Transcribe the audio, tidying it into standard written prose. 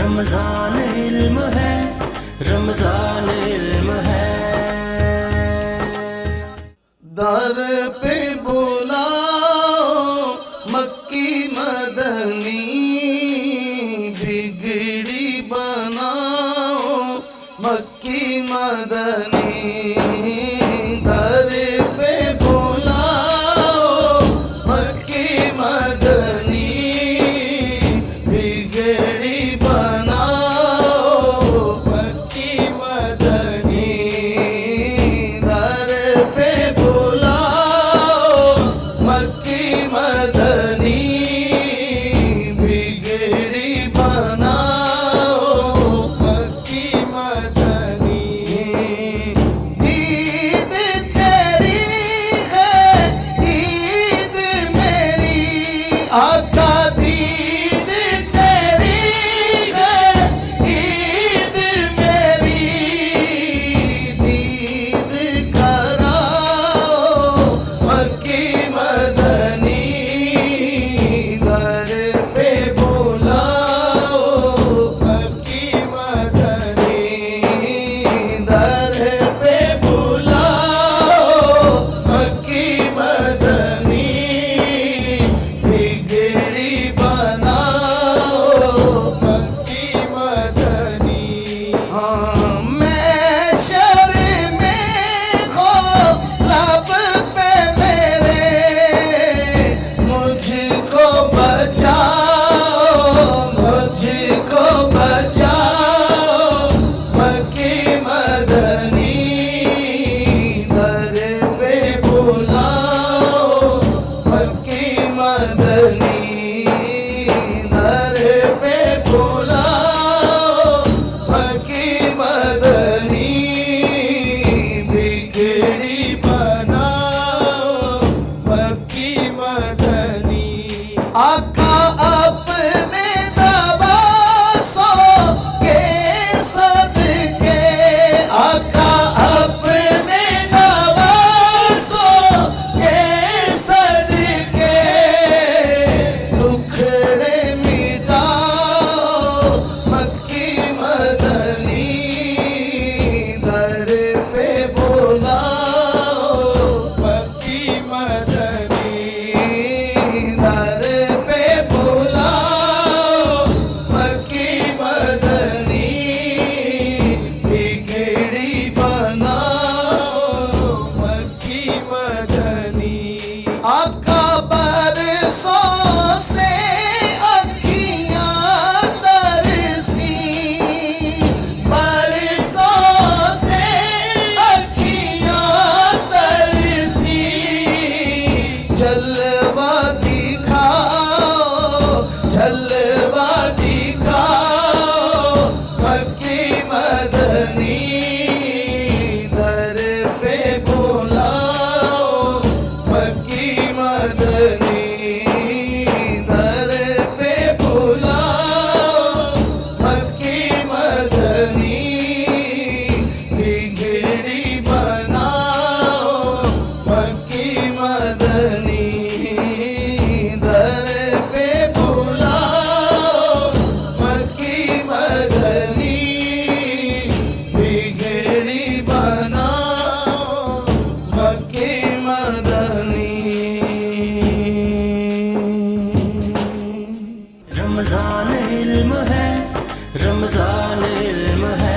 रमजान इल्म है, रमजान इल्म है। दर पे बुलाओ मक्की मदनी, बिगड़ी बनाओ मक्की मदनी। दर पे बुलाओ मक्की मदनी, बिगड़ी बनाओ मक्की मदनी। दर पे बुलाओ मक्की मदनी, बिगड़ी बनाओ मक्की मदनी। ईद तेरी है ईद मेरी, आका दीद तेरी है ईद मेरी। दीद कराओ मक्की मदनी, दर पे बुलाओ मक्की मदनी। दर पे बुलाओ मक्की मदनी, बिगड़ी बनाओ मक्की मदनी। हाँ मैं शर्मे खो लब पे मेरे, मुझको बचाओ मुझको बचाओ मक्की मदनी। दर पे बुलाओ मक्की मदनी, दर पे बुलाओ मक्की मदनी, बिगड़ी बनाओ मक्की मदनी। आका अपने दवासों के सदके, आका अपने दवासों के सदके, दुखड़े मिटाओ मक्की मदनी। दर पे बुलाओ मक्की मदनी, दर पे बुलाओ मक्की मदनी, बिगड़ी बनाओ मक्की मदनी। आका बरसों से अखियाँ तरसी, बरसों से अखियाँ तरसी। जलवा दिखाओ जलवा दिखाओ मक्की मदनी। दर पे बुलाओ मक्की मदनी, दर पे बुलाओ मक्की मदनी, बिगड़ी बनाओ मक्की मदनी। दर पे बुलाओ मक्की मदनी, बिगड़ी बनाओ मक्की मदनी। रमजान इल्म है, रमजान इल्म है।